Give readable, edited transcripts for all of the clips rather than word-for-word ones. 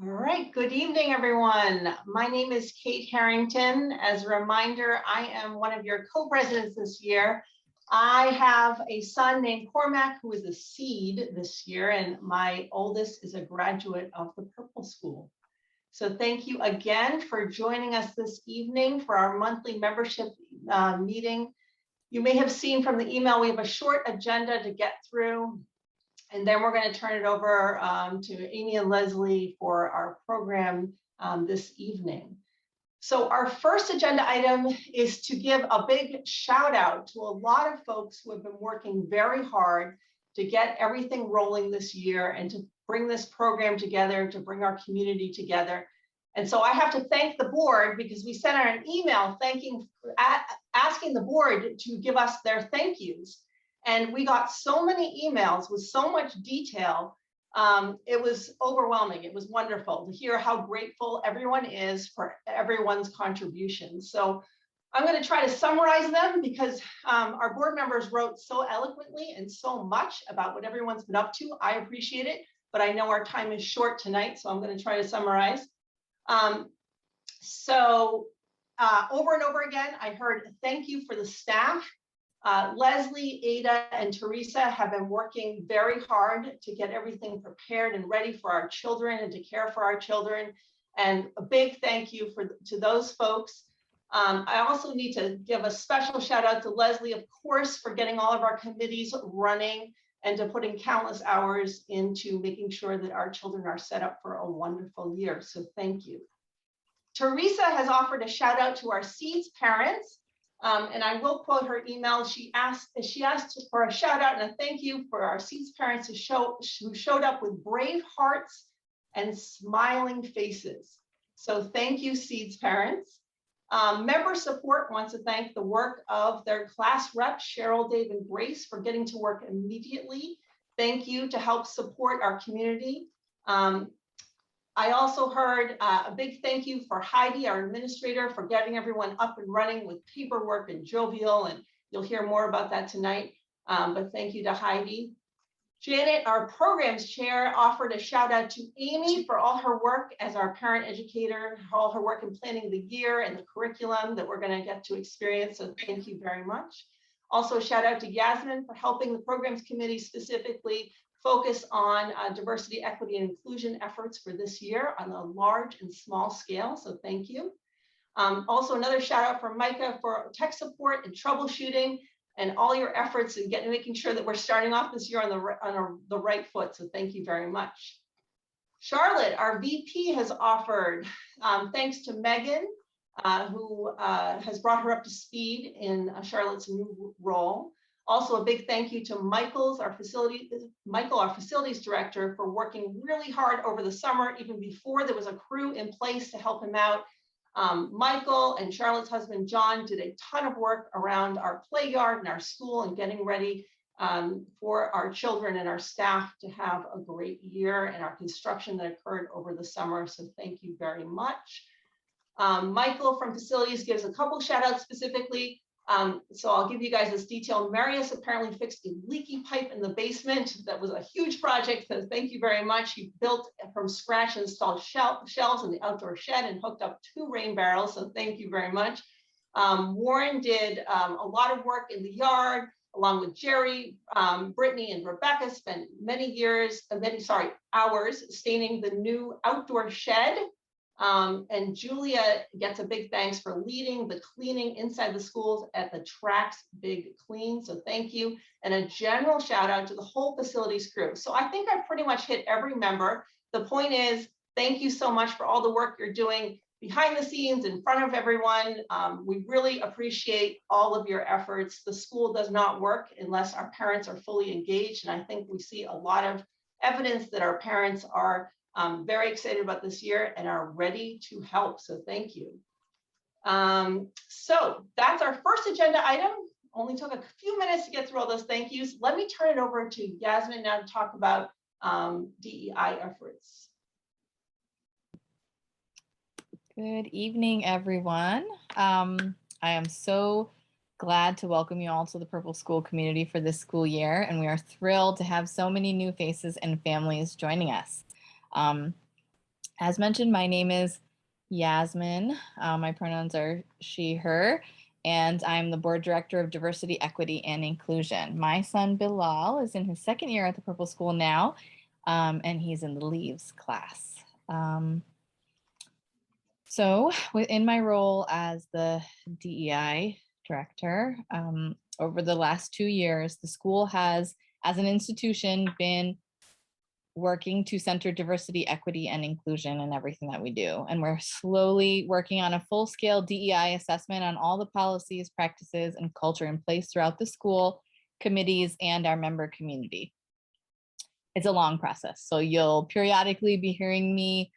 All right, good evening, everyone. My name is Kate Harrington. As a reminder, I am one of your co-presidents this year. I have a son named Cormac who is a seed this year, and my oldest is a graduate of the Purple School. So thank you again for joining us this evening for our monthly membership meeting. You may have seen from the email, we have a short agenda to get through. And then we're going to turn it over to Amy and Leslie for our program this evening. So our first agenda item is to give a big shout out to a lot of folks who have been working very hard to get everything rolling this year and to bring this program together, to bring our community together. And so I have to thank the board because we sent out an email asking the board to give us their thank yous. And we got so many emails with so much detail. It was overwhelming. It was wonderful to hear how grateful everyone is for everyone's contributions. So I'm going to try to summarize them because our board members wrote so eloquently and so much about what everyone's been up to. I appreciate it, but I know our time is short tonight, so I'm going to try to summarize. Over and over again, I heard thank you for the staff. Leslie, Ada, and Teresa have been working very hard to get everything prepared and ready for our children and to care for our children. And a big thank you to those folks. I also need to give a special shout out to Leslie, of course, for getting all of our committees running and to putting countless hours into making sure that our children are set up for a wonderful year. So thank you. Teresa has offered a shout out to our Seeds parents. And I will quote her email. She asked for a shout out and a thank you for our Seeds parents who showed up with brave hearts and smiling faces. So thank you, Seeds parents. Member support wants to thank the work of their class reps, Cheryl, Dave, and Grace, for getting to work immediately. Thank you to help support our community. I also heard a big thank you for Heidi, our administrator, for getting everyone up and running with paperwork and jovial, and you'll hear more about that tonight, but thank you to Heidi. Janet, our programs chair, offered a shout out to Amy for all her work as our parent educator, all her work in planning the year and the curriculum that we're going to get to experience, so thank you very much. Also a shout out to Yasmin for helping the programs committee specifically focus on diversity, equity, and inclusion efforts for this year on a large and small scale, so thank you. Also another shout out for Micah for tech support and troubleshooting and all your efforts in making sure that we're starting off this year on the right foot, so thank you very much. Charlotte, our VP, has offered, thanks to Megan, who has brought her up to speed in Charlotte's new role. Also, a big thank you to Michael, our facilities director, for working really hard over the summer, even before there was a crew in place to help him out. Michael and Charlotte's husband, John, did a ton of work around our play yard and our school and getting ready for our children and our staff to have a great year and our construction that occurred over the summer. So thank you very much. Michael from facilities gives a couple shout outs specifically. So I'll give you guys this detail. Marius apparently fixed a leaky pipe in the basement. That was a huge project, so thank you very much. He built from scratch and installed shelves in the outdoor shed and hooked up 2 rain barrels, so thank you very much. Warren did a lot of work in the yard, along with Jerry. Brittany and Rebecca spent many hours staining the new outdoor shed. And Julia gets a big thanks for leading the cleaning inside the schools at the Tracks Big Clean. So thank you. And a general shout out to the whole facilities crew. So I think I pretty much hit every member. The point is, thank you so much for all the work you're doing behind the scenes, in front of everyone. We really appreciate all of your efforts. The school does not work unless our parents are fully engaged. And I think we see a lot of evidence that our parents are very excited about this year and are ready to help, so thank you. So that's our first agenda item. Only took a few minutes to get through all those thank yous. Let me turn it over to Yasmin now to talk about DEI efforts. Good evening, everyone. I am so glad to welcome you all to the Purple School community for this school year, and we are thrilled to have so many new faces and families joining us. As mentioned, my name is Yasmin. My pronouns are she, her, and I'm the board director of diversity, equity, and inclusion. My son Bilal is in his second year at the Purple School now, and he's in the leaves class. So within my role as the DEI director, over the last 2 years, the school has, as an institution, been working to center diversity, equity, and inclusion in everything that we do. And we're slowly working on a full-scale DEI assessment on all the policies, practices, and culture in place throughout the school, committees, and our member community. It's a long process. So you'll periodically be hearing me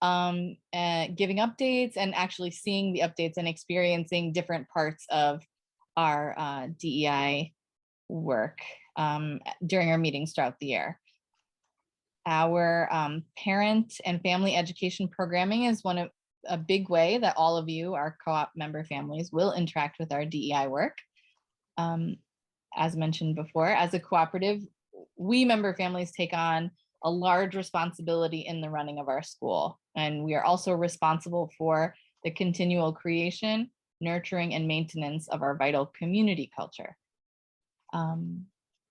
giving updates and actually seeing the updates and experiencing different parts of our DEI work during our meetings throughout the year. Our parent and family education programming is a big way that all of you, our co-op member families, will interact with our DEI work. As mentioned before, as a cooperative, we member families take on a large responsibility in the running of our school. And we are also responsible for the continual creation, nurturing, and maintenance of our vital community culture.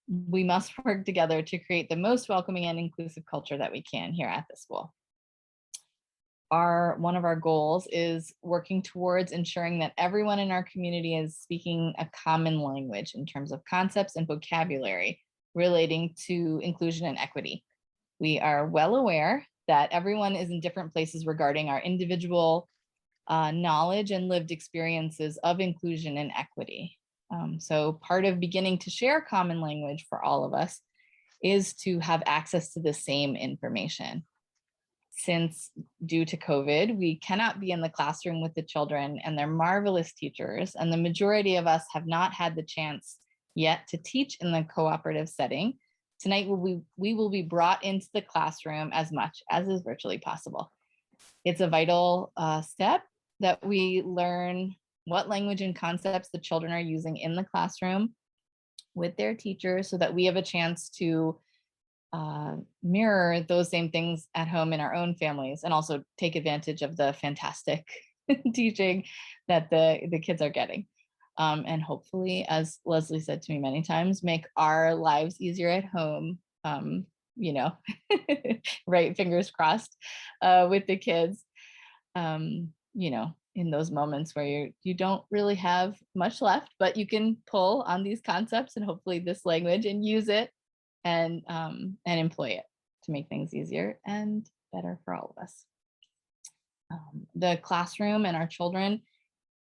We must work together to create the most welcoming and inclusive culture that we can here at the school. One of our goals is working towards ensuring that everyone in our community is speaking a common language in terms of concepts and vocabulary relating to inclusion and equity. We are well aware that everyone is in different places regarding our individual knowledge and lived experiences of inclusion and equity. So part of beginning to share common language for all of us is to have access to the same information. Since due to COVID, we cannot be in the classroom with the children and their marvelous teachers, and the majority of us have not had the chance yet to teach in the cooperative setting. Tonight, we will be brought into the classroom as much as is virtually possible. It's a vital step that we learn what language and concepts the children are using in the classroom with their teachers so that we have a chance to mirror those same things at home in our own families and also take advantage of the fantastic teaching that the kids are getting. And hopefully, as Leslie said to me many times, make our lives easier at home, you know, right, fingers crossed, with the kids, you know, in those moments where you don't really have much left, but you can pull on these concepts and hopefully this language and use it and employ it to make things easier and better for all of us. The classroom and our children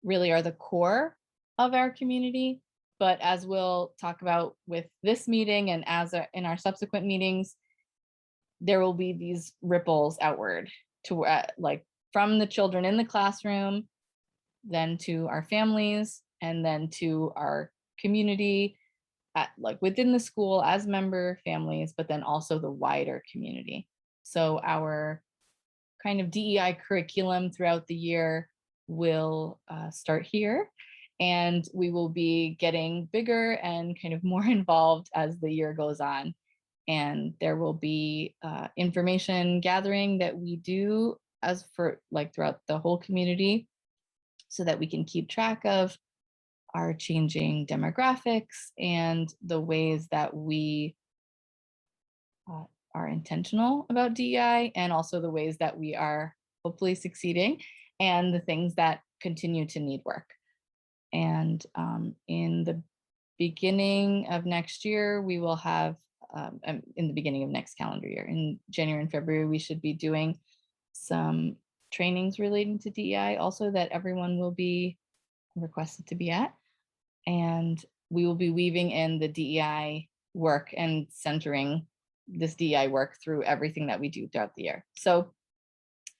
really are the core of our community, but as we'll talk about with this meeting and in our subsequent meetings, there will be these ripples outward to like from the children in the classroom, then to our families, and then to our community like within the school as member families, but then also the wider community. So our kind of DEI curriculum throughout the year will start here, and we will be getting bigger and kind of more involved as the year goes on. And there will be information gathering that we do as for like throughout the whole community so that we can keep track of our changing demographics and the ways that we are intentional about DEI, and also the ways that we are hopefully succeeding and the things that continue to need work. And in the beginning of next year, we will have, in the beginning of next calendar year, in January and February, we should be doing some trainings relating to DEI also that everyone will be requested to be at. And we will be weaving in the DEI work and centering this DEI work through everything that we do throughout the year. So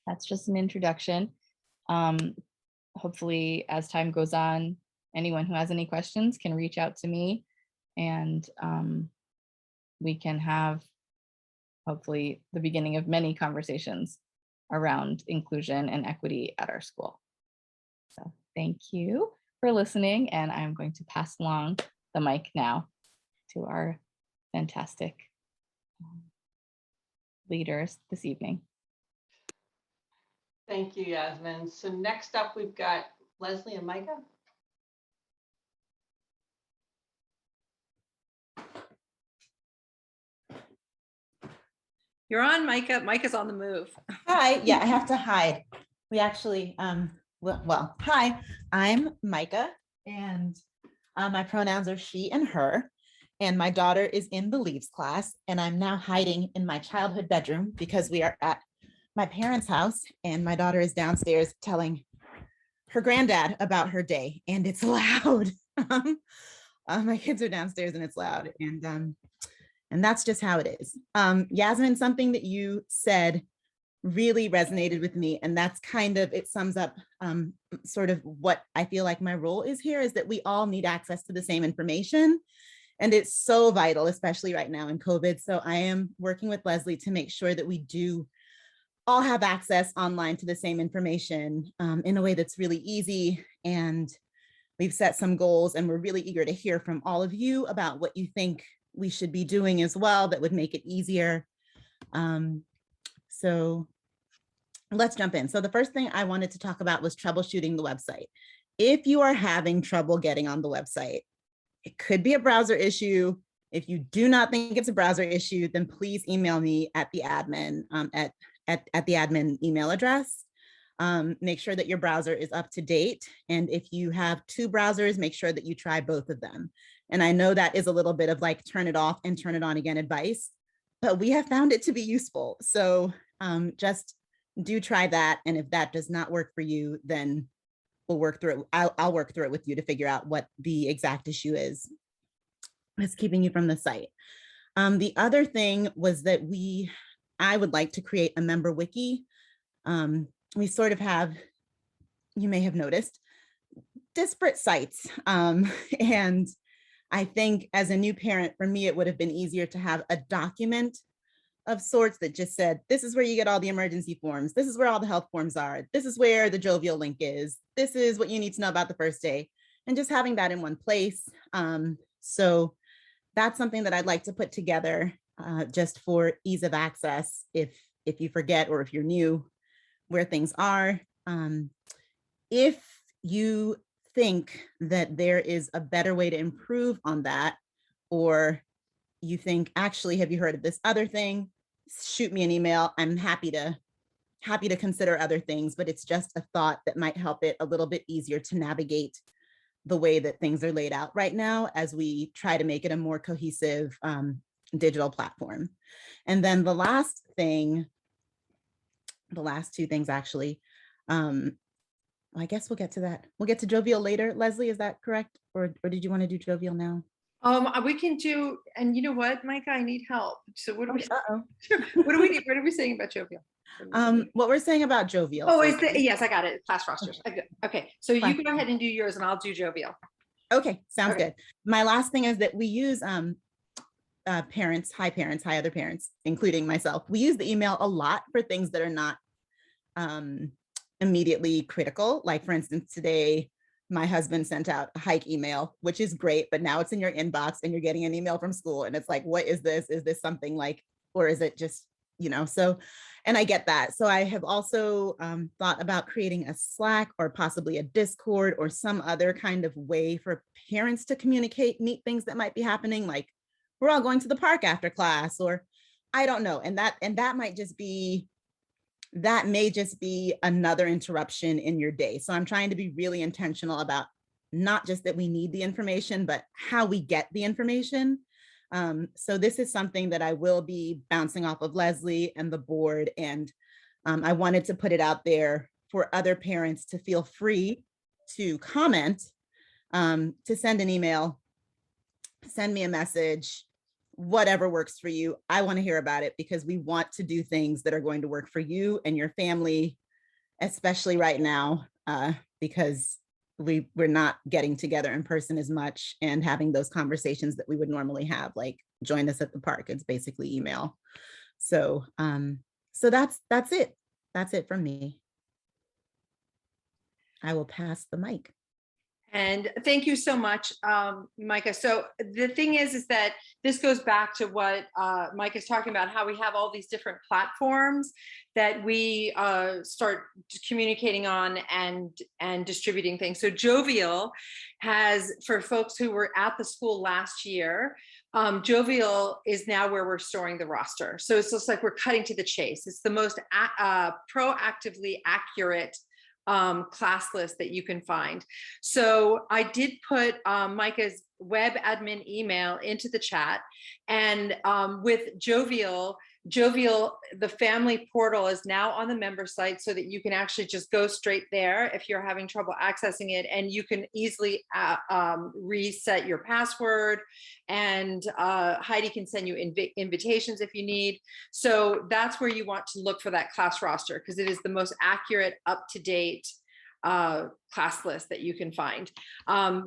that's just an introduction. Hopefully, as time goes on, anyone who has any questions can reach out to me, and we can have hopefully the beginning of many conversations around inclusion and equity at our school. So thank you for listening, and I'm going to pass along the mic now to our fantastic leaders this evening. Thank you, Yasmin. So next up, we've got Leslie and Micah. You're on, Micah. Micah's on the move. Hi, yeah, I have to hide. We actually, well, hi, I'm Micah, and my pronouns are she and her, and my daughter is in the leaves class, and I'm now hiding in my childhood bedroom because we are at my parents' house, and my daughter is downstairs telling her granddad about her day, and it's loud. My kids are downstairs and it's loud, and that's just how it is. Yasmin, something that you said really resonated with me, and that's kind of, it sums up sort of what I feel like my role is here, is that we all need access to the same information, and it's so vital, especially right now in COVID. So I am working with Leslie to make sure that we do all have access online to the same information in a way that's really easy. And we've set some goals, and we're really eager to hear from all of you about what you think we should be doing as well that would make it easier. So let's jump in. So the first thing I wanted to talk about was troubleshooting the website. If you are having trouble getting on the website, it could be a browser issue. If you do not think it's a browser issue, then please email me at the admin at the admin email address. Make sure that your browser is up to date. And if you have two browsers, make sure that you try both of them. And I know that is a little bit of like turn it off and turn it on again advice, but we have found it to be useful. So just do try that. And if that does not work for you, then we'll work through it. I'll work through it with you to figure out what the exact issue is that's keeping you from the site. The other thing was that I would like to create a member wiki. We sort of have, you may have noticed, disparate sites. And I think as a new parent, for me, it would have been easier to have a document of sorts that just said, this is where you get all the emergency forms. This is where all the health forms are. This is where the jovial link is. This is what you need to know about the first day. And just having that in one place. So that's something that I'd like to put together just for ease of access if you forget or if you're new, where things are. If you think that there is a better way to improve on that, or you think, actually, have you heard of this other thing? Shoot me an email. I'm happy to consider other things, but it's just a thought that might help it a little bit easier to navigate the way that things are laid out right now as we try to make it a more cohesive digital platform. And then the last two things actually, I guess we'll get to that. We'll get to jovial later. Leslie, is that correct? Or did you want to do jovial now? We can do, and you know what, Micah, I need help. So what do we, Uh-oh. what do we need? What are we saying about jovial? What we're saying about jovial. Oh, yes, I got it. Class rosters. Okay, so you go ahead and do yours and I'll do jovial. Okay, sounds good. My last thing is that we use parents, hi other parents, including myself. We use the email a lot for things that are not immediately critical. Like for instance, today, my husband sent out a hike email, which is great, but now it's in your inbox and you're getting an email from school and it's like, what is this? Is this something like, or is it just, so, and I get that. So I have also thought about creating a Slack or possibly a Discord or some other kind of way for parents to communicate neat things that might be happening. Like we're all going to the park after class, or I don't know. And that may just be another interruption in your day. So I'm trying to be really intentional about not just that we need the information, but how we get the information. So this is something that I will be bouncing off of Leslie and the board. And I wanted to put it out there for other parents to feel free to comment, to send an email, send me a message, whatever works for you. I want to hear about it because we want to do things that are going to work for you and your family, especially right now, because we're not getting together in person as much and having those conversations that we would normally have, like join us at the park. It's basically email. So, so that's it. That's it from me. I will pass the mic. And thank you so much, Micah. So the thing is that this goes back to what Mike is talking about, how we have all these different platforms that we start communicating on and distributing things. So Jovial has, for folks who were at the school last year, Jovial is now where we're storing the roster. So it's just like we're cutting to the chase. It's the most proactively accurate class list that you can find. So I did put Micah's web admin email into the chat, and with Jovial, the family portal is now on the member site so that you can actually just go straight there if you're having trouble accessing it, and you can easily reset your password, and Heidi can send you invitations if you need. So that's where you want to look for that class roster, because it is the most accurate, up-to-date class list that you can find.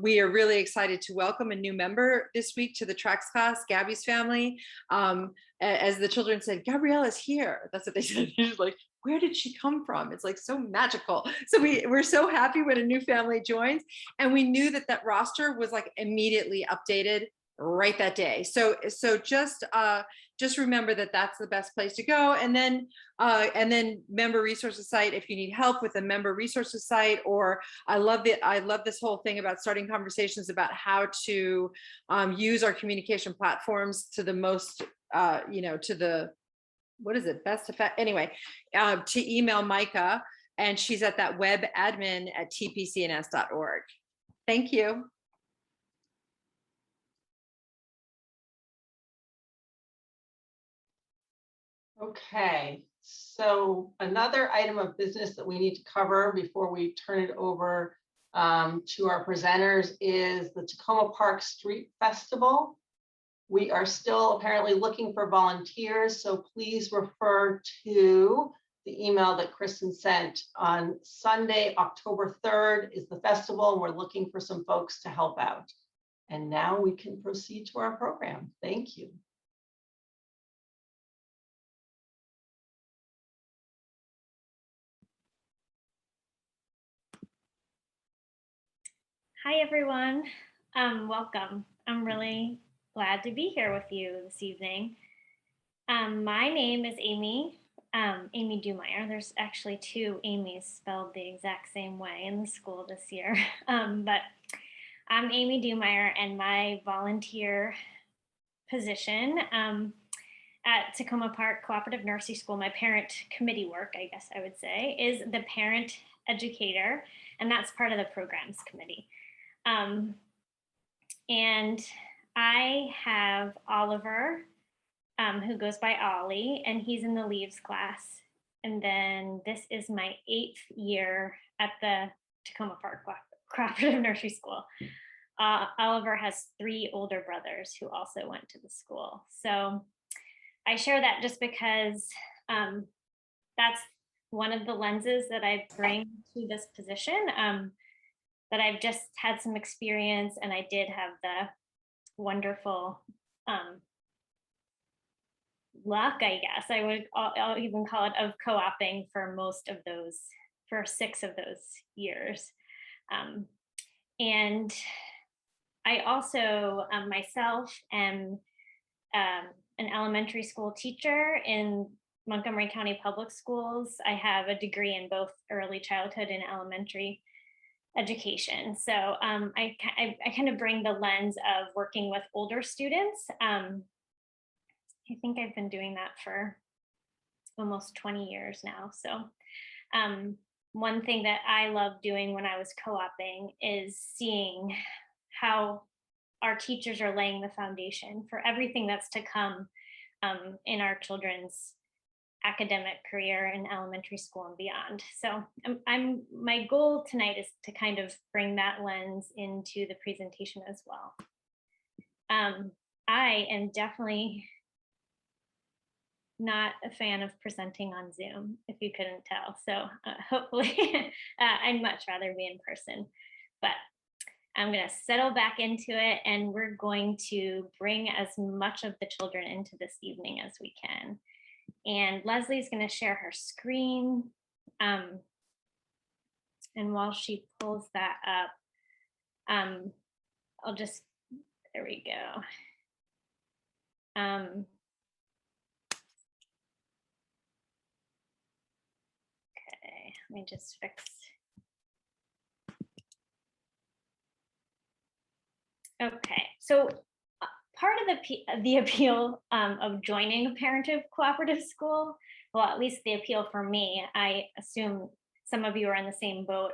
We are really excited to welcome a new member this week to the Tracks class, Gabby's family. As the children said, Gabriella's here. That's what they said. They're just like, where did she come from? It's like so magical. So we're so happy when a new family joins, and we knew that that roster was like immediately updated right that day. So just remember that that's the best place to go. And then member resources site, if you need help with the member resources site, or I love this whole thing about starting conversations about how to use our communication platforms to the most, to the, what is it, best effect? Anyway, to email Micah, and she's at that web admin at tpcns.org. Thank you. Okay, so another item of business that we need to cover before we turn it over to our presenters is the Tacoma Park Street Festival. We are still apparently looking for volunteers, so please refer to the email that Kristen sent. On Sunday, October 3rd is the festival, and we're looking for some folks to help out. And now we can proceed to our program. Thank you. Hi, everyone. Welcome. I'm really glad to be here with you this evening. My name is Amy Dumeyer. There's actually two Amy's spelled the exact same way in the school this year. But I'm Amy Dumeyer, and my volunteer position at Tacoma Park Cooperative Nursery School, my parent committee work, I guess I would say, is the parent educator, and that's part of the programs committee. And I have Oliver, who goes by Ollie, and he's in the leaves class. And then this is my 8th year at the Tacoma Park Cooperative Nursery School. Oliver has 3 older brothers who also went to the school. So I share that just because that's one of the lenses that I bring to this position. That I've just had some experience, and I did have the wonderful luck, I guess I'll even call it, of co-oping for for 6 of those years. And I also myself am an elementary school teacher in Montgomery County Public Schools. I have a degree in both early childhood and elementary education. So I kind of bring the lens of working with older students. I think I've been doing that for almost 20 years now. So one thing that I love doing when I was co-oping is seeing how our teachers are laying the foundation for everything that's to come in our children's academic career in elementary school and beyond. So my goal tonight is to kind of bring that lens into the presentation as well. I am definitely not a fan of presenting on Zoom, if you couldn't tell. So hopefully I'd much rather be in person, but I'm going to settle back into it, and we're going to bring as much of the children into this evening as we can. And Leslie's going to share her screen. And while she pulls that up, I'll just, there we go. Okay, let me just fix. Okay, so part of the appeal of joining a parentive cooperative school, well, at least the appeal for me, I assume some of you are in the same boat,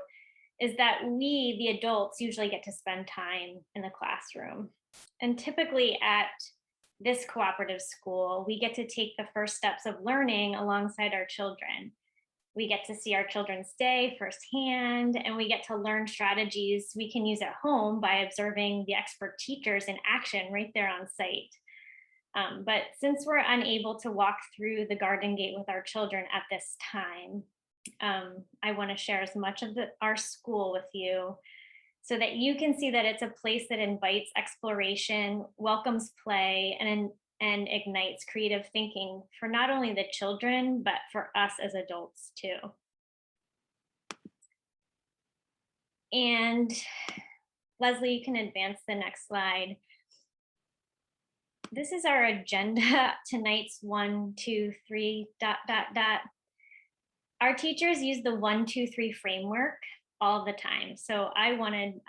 is that we, the adults, usually get to spend time in the classroom. And typically at this cooperative school, we get to take the first steps of learning alongside our children. We get to see our children's day firsthand, and we get to learn strategies we can use at home by observing the expert teachers in action right there on site. But since we're unable to walk through the garden gate with our children at this time, I want to share as much of our school with you so that you can see that it's a place that invites exploration, welcomes play, and ignites creative thinking for not only the children, but for us as adults too. And Leslie, you can advance the next slide. This is our agenda, tonight's 1, 2, 3, ... Our teachers use the 1, 2, 3 framework all the time. So I wanted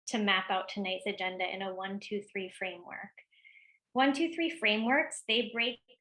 to map out tonight's agenda in a 1, 2, 3 framework. 1, 2, 3 frameworks, they break to